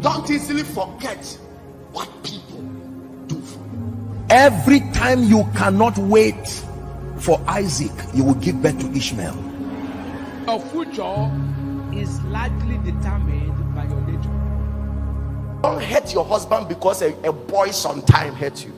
Don't easily forget what people do for you. Every time you cannot wait for Isaac, you will give birth to Ishmael. Your future is largely determined by your nature. Don't hurt your husband because a boy sometime hurt you.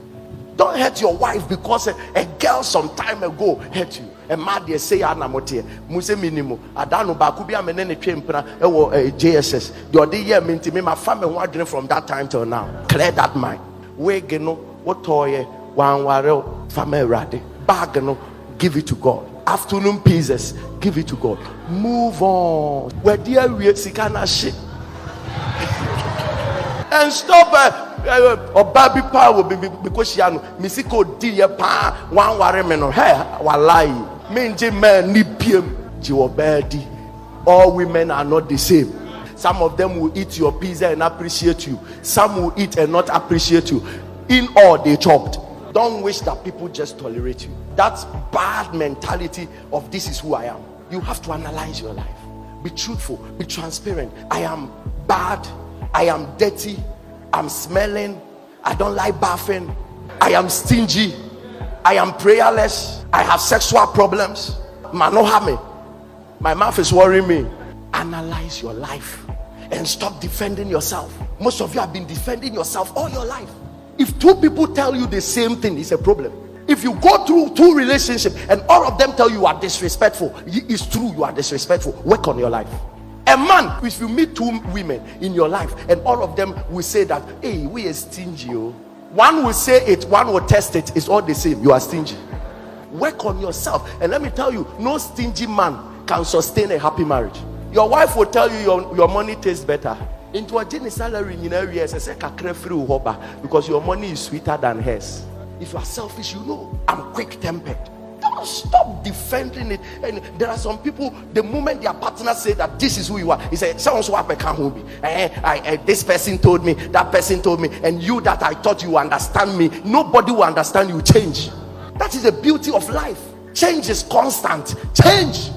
Don't hurt your wife because a girl some time ago hurt you. A man they say anamote muse minimo adano baku bi amene ne twempra ewo JSS the other year minti me my family ho adwene from that time till now. Clear that mind. We no wotoye wan ware family rade bag no give it to God. Afternoon pieces give it to God. Move on. Where dear we sikana shit. And stop or baby power because she ano misiko di pa wan ware me no hey walai menje man ni piem jiobedi. All women are not the same. Some of them will eat your pizza and appreciate you, some will eat and not appreciate you. In all they chopped. Don't wish that people just tolerate you. That's bad mentality of this is who I am. You have to analyze your life. Be truthful, be transparent. I am bad, I am dirty, I'm smelling, I don't like bathing, I am stingy, I am prayerless, I have sexual problems. Man, no harm me. My mouth is worrying me. Analyze your life and stop defending yourself. Most of you have been defending yourself all your life. If two people tell you the same thing, it's a problem. If you go through two relationships and all of them tell you are disrespectful, it's true, you are disrespectful. Work on your life. A man, if you meet two women in your life and all of them will say that, hey, we are stingy. One will say it, one will test it. It's all the same. You are stingy. Work on yourself. And let me tell you, no stingy man can sustain a happy marriage. Your wife will tell you your money tastes better. Into a genuine salary in areas, because your money is sweeter than hers. If you are selfish, you know. I'm quick-tempered. Don't stop defending it. And there are some people, the moment their partner say that this is who you are, he said, someone swap a can't be. This person told me, that person told me, and you that I thought you understand me, nobody will understand you. Change. That is the beauty of life. Change is constant. Change.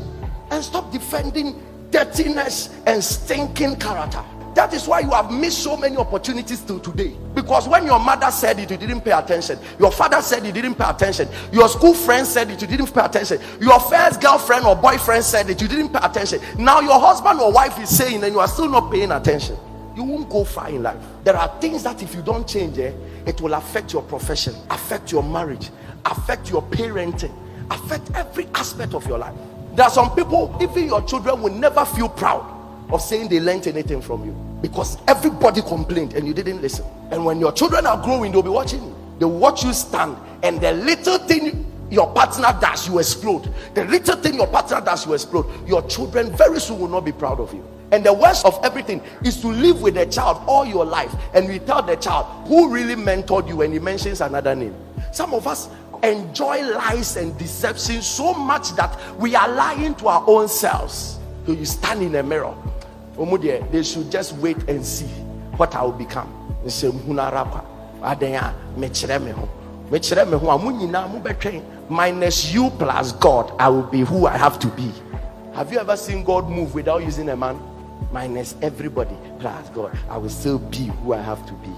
And stop defending dirtiness and stinking character. That is why you have missed so many opportunities till today. Because when your mother said it, you didn't pay attention. Your father said you didn't pay attention. Your school friend said it, you didn't pay attention. Your first girlfriend or boyfriend said it, you didn't pay attention. Now your husband or wife is saying and you are still not paying attention. You won't go far in life. There are things that if you don't change, it will affect your profession, affect your marriage, affect your parenting, affect every aspect of your life. There are some people, even your children will never feel proud of saying they learned anything from you, because everybody complained and you didn't listen. And when your children are growing, they'll be watching you. They watch you stand, and the little thing your partner does, you explode. The little thing your partner does, you explode. Your children very soon will not be proud of you. And the worst of everything is to live with a child all your life and we tell the child who really mentored you and he mentions another name. Some of us enjoy lies and deception so much that we are lying to our own selves. So you stand in a mirror. They should just wait and see what I will become. Minus you plus God, I will be who I have to be. Have you ever seen God move without using a man? Minus everybody plus God, I will still be who I have to be.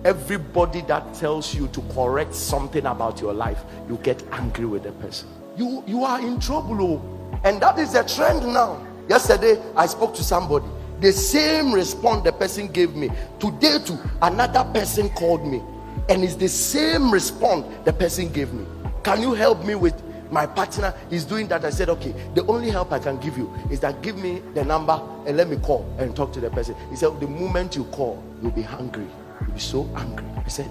Everybody that tells you to correct something about your life, you get angry with the person. You are in trouble, and that is the trend now. Yesterday I spoke to somebody. The same response the person gave me today to another person called me, and it's the same response the person gave me. Can you help me with my partner? Is doing that. I said, okay, the only help I can give you is that give me the number and let me call and talk to the person. He said, the moment you call, you'll be hungry. You'll be so angry. I said,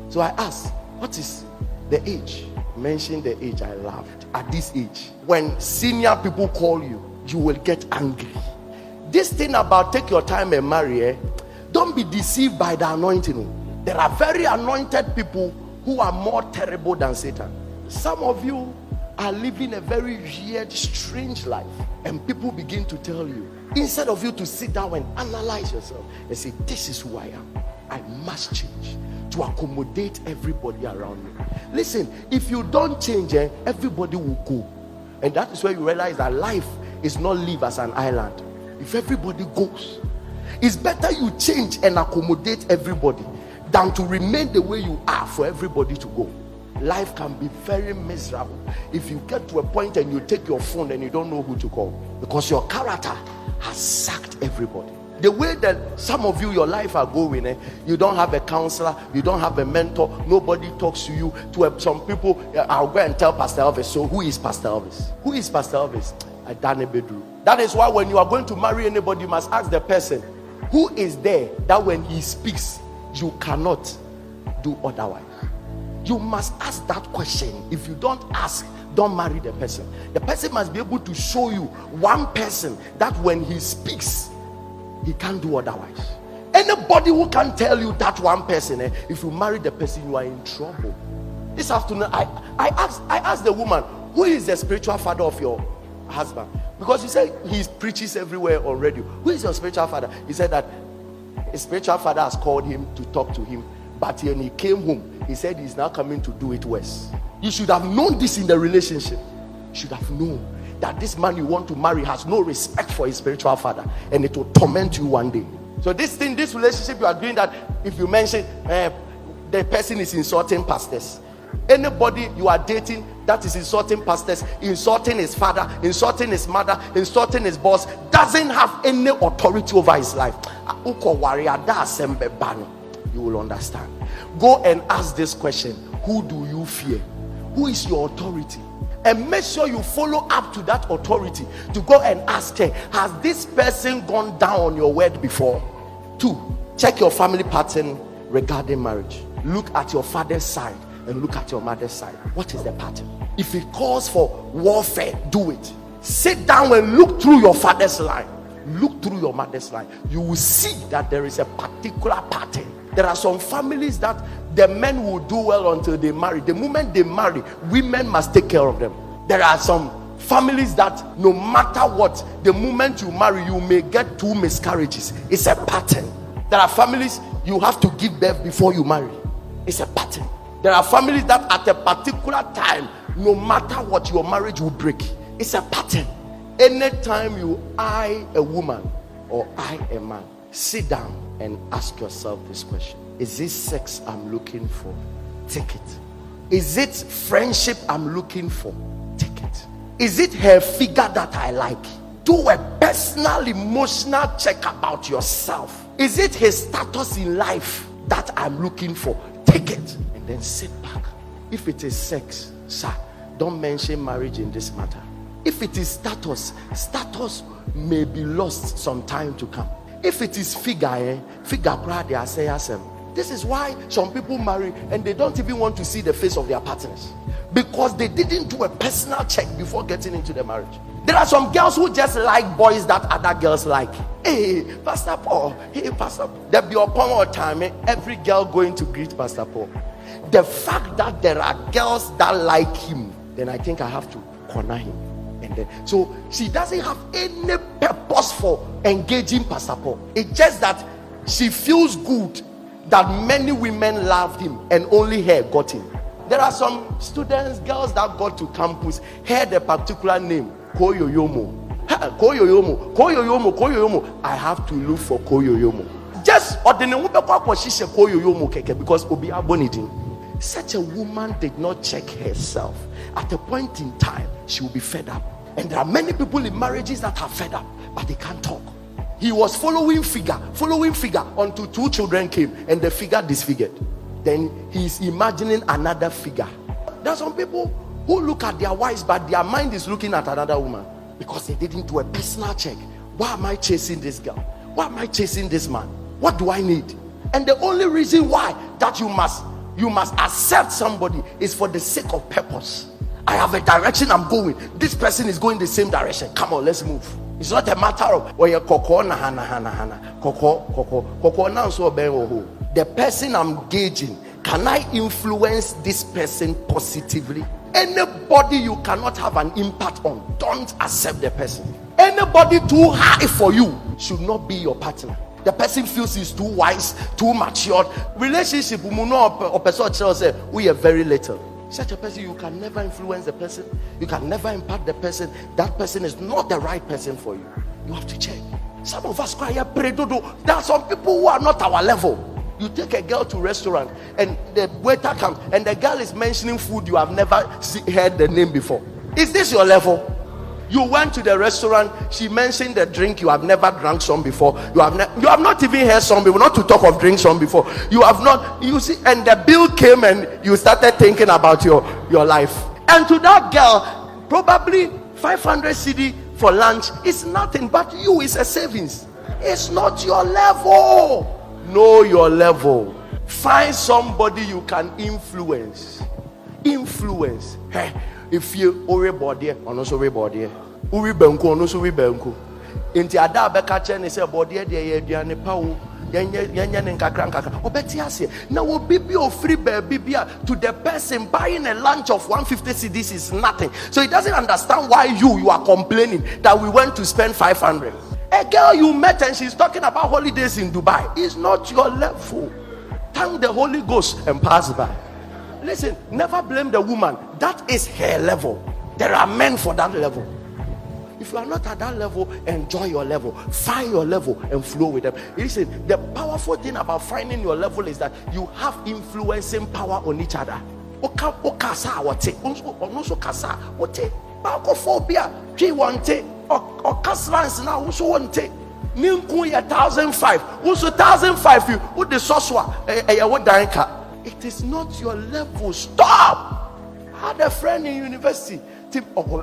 So I asked, what is the age? Mention the age. I laughed. At this age, when senior people call you, you will get angry. This thing about take your time and marry, don't be deceived by the anointing. There are very anointed people who are more terrible than Satan. Some of you are living a very weird, strange life, and people begin to tell you, instead of you to sit down and analyze yourself and say, this is who I am, I must change to accommodate everybody around me. Listen, if you don't change, everybody will go. And that is where you realize that life is not live as an island. If everybody goes, It's better you change and accommodate everybody than to remain the way you are for everybody to go. Life can be very miserable if you get to a point and you take your phone and you don't know who to call, because your character has sacked everybody. The way that some of you, your life are going, you don't have a counselor, you don't have a mentor, nobody talks to you. To some people, I'll go and tell Pastor Elvis. So who is Pastor Elvis? Who is Pastor Elvis? Adane Bedru. That is why when you are going to marry anybody, you must ask the person who is there, that when he speaks, you cannot do otherwise. You must ask that question. If you don't ask, don't marry the person. The person must be able to show you one person that when he speaks, he can't do otherwise. Anybody who can tell you that one person, if you marry the person, you are in trouble. This afternoon, I asked the woman, who is the spiritual father of your husband? Because he said he preaches everywhere already. Who is your spiritual father? He said that his spiritual father has called him to talk to him, but when he came home, he said he's now coming to do it worse. You should have known this in the relationship. You should have known that this man you want to marry has no respect for his spiritual father, and it will torment you one day. So this relationship you are doing, that if you mention the person is insulting pastors, anybody you are dating that is insulting pastors, insulting his father, insulting his mother, insulting his boss, doesn't have any authority over his life. You will understand. Go and ask this question: who do you fear? Who is your authority? And make sure you follow up to that authority to go and ask her, has this person gone down on your word before? 2, check your family pattern regarding marriage. Look at your father's side and look at your mother's side. What is the pattern? If it calls for warfare, do it. Sit down and look through your father's line. Look through your mother's line. You will see that there is a particular pattern. There are some families that the men will do well until they marry. The moment they marry, women must take care of them. There are some families that no matter what, the moment you marry, you may get 2 miscarriages. It's a pattern. There are families you have to give birth before you marry. It's a pattern. There are families that at a particular time, no matter what, your marriage will break. It's a pattern. Anytime you eye a woman or eye a man, sit down and ask yourself this question: is this sex I'm looking for? Take it. Is it friendship I'm looking for? Take it. Is it her figure that I like? Do a personal emotional check about yourself. Is it his status in life that I'm looking for? Take it and then sit back. If it is sex, sir, don't mention marriage in this matter. If it is status may be lost some time to come. If it is figure, they are saying. This is why some people marry and they don't even want to see the face of their partners, because they didn't do a personal check before getting into the marriage. There are some girls who just like boys that other girls like. Hey, Pastor Paul. Hey, Pastor Paul. There be upon all time, every girl going to greet Pastor Paul. The fact that there are girls that like him, then I think I have to corner him. And then, so she doesn't have any purpose for engaging Pastor Paul. It's just that she feels good that many women loved him and only her got him. There are some students, girls that got to campus, heard a particular name, Koyoyomo. Koyoyomo. I have to look for Koyoyomo. Just ordinary Koyoyomo keke because Obi Abonidin. Such a woman did not check herself. At a point in time, she will be fed up. And there are many people in marriages that are fed up, but they can't talk. He was following figure until 2 children came and the figure disfigured. Then he's imagining another figure. There are some people who look at their wives, but their mind is looking at another woman because they didn't do a personal check. Why am I chasing this girl? Why am I chasing this man? What do I need? And the only reason why that you must accept somebody is for the sake of purpose. I have a direction I'm going. This person is going the same direction. Come on, let's move. It's not a matter of where you're koko na hana koko now so the person I'm engaging. Can I influence this person positively? Anybody you cannot have an impact on, don't accept the person. Anybody too high for you should not be your partner. The person feels he's too wise, too matured. Relationship, we are very little. Such a person, you can never influence the person. You can never impact the person. That person is not the right person for you. You have to check. Some of us cry, pray, do. There are some people who are not our level. You take a girl to a restaurant and the waiter comes and the girl is mentioning food you have never heard the name before. Is this your level? You went to the restaurant, she mentioned the drink you have never drank some before. You have not even heard some before, not to talk of drink some before. You have not, you see, and the bill came and you started thinking about your life. And to that girl, probably 500 CD for lunch is nothing, but you is a savings. It's not your level. Know your level. Find somebody you can influence. Hey, if you body or no so body, uri benko or no so benko. Inti ada beka chen say body dey aduane pa wo. Yenya nkakra. Obeti ase. Na wo bibi o free baby to the person buying a lunch of 150 cedis is nothing. So he doesn't understand why you are complaining that we went to spend 500. A girl you met and she's talking about holidays in Dubai is not your level. Thank the Holy Ghost and pass by. Listen, never blame the woman. That is her level. There are men for that level. If you are not at that level, enjoy your level. Find your level and flow with them. Listen, the powerful thing about finding your level is that you have influencing power on each other. Or Castlans now also want take Ninku 1,005. Also 1,005 you with the soswa it is not your level. Stop. I had a friend in university. You go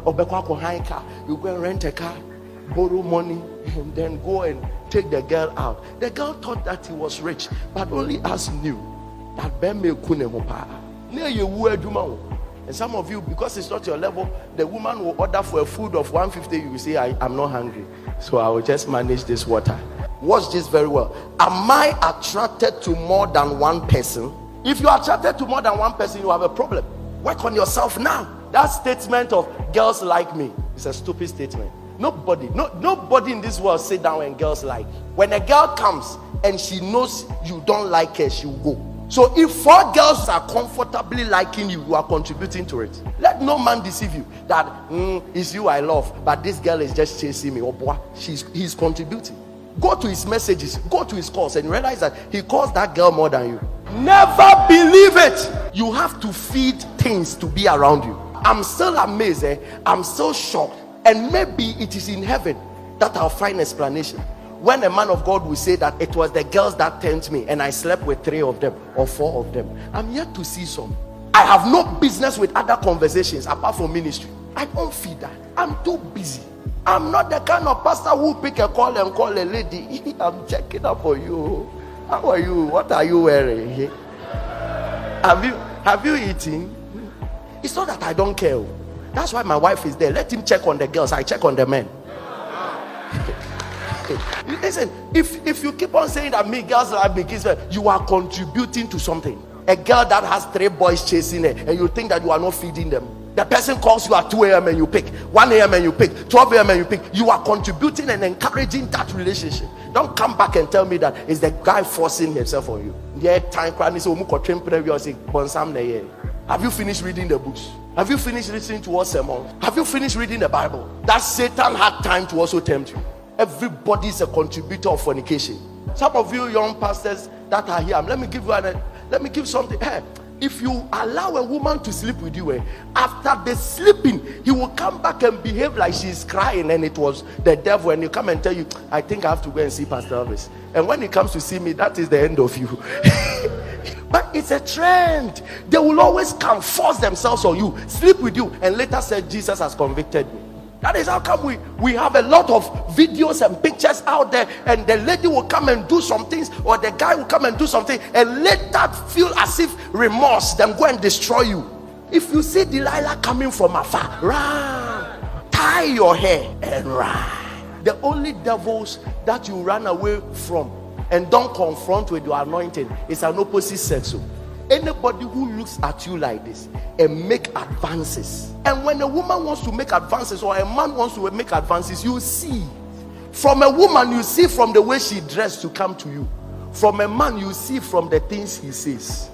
and rent a car, borrow money, and then go and take the girl out. The girl thought that he was rich, but only us knew that Beme Kunemopa. Near you were Dumao. And some of you, because it's not your level, the woman will order for a food of 150. You will say, I'm not hungry, so I will just manage this water. Watch this very well. Am I attracted to more than one person? If you are attracted to more than one person, you have a problem. Work on yourself now. That statement of girls like me is a stupid statement. Nobody in this world sit down and girls like. When a girl comes and she knows you don't like her, she will go. So if 4 girls are comfortably liking you, you are contributing to it. Let no man deceive you that it's you I love, but this girl is just chasing me. Oh boy, he's contributing. Go to his messages, go to his calls, and realize that he calls that girl more than you. Never believe it. You have to feed things to be around you. I'm still amazed. I'm still shocked. And maybe it is in heaven that I'll find explanation. When a man of God will say that it was the girls that tempted me and I slept with 3 of them or 4 of them, I'm yet to see some. I have no business with other conversations apart from ministry. I don't feed that. I'm too busy. I'm not the kind of pastor who pick a call and call a lady. I'm checking up for you. How are you? What are you wearing? Have you eaten? It's not that I don't care. That's why my wife is there. Let him check on the girls. I check on the men. Listen, if you keep on saying that me girls like me kids, you are contributing to something. A girl that has 3 boys chasing her and you think that you are not feeding them. The person calls you at 2 a.m. and you pick, 1 a.m. and you pick, 12 a.m. and you pick. You are contributing and encouraging that relationship. Don't come back and tell me that it's the guy forcing himself on you. Have you finished reading the books? Have you finished listening to what sermons? Have you finished reading the Bible? That Satan had time to also tempt you. Everybody is a contributor of fornication. Some of you young pastors that are here, let me give something. Hey, if you allow a woman to sleep with you, after the sleeping, he will come back and behave like she's crying and it was the devil, and he'll come and tell you, I think I have to go and see Pastor Elvis. And when he comes to see me, that is the end of you. But it's a trend. They will always come, force themselves on you, sleep with you, and later say, Jesus has convicted me. That is how come we have a lot of videos and pictures out there, and the lady will come and do some things, or the guy will come and do something, and later feel as if remorse, then go and destroy you. If you see Delilah coming from afar, run, tie your hair and run. The only devils that you run away from and don't confront with your anointing is an opposite sex. Anybody who looks at you like this and make advances, and when a woman wants to make advances or a man wants to make advances, you see from a woman, you see from the way she dressed to come to you. From a man, you see from the things he says.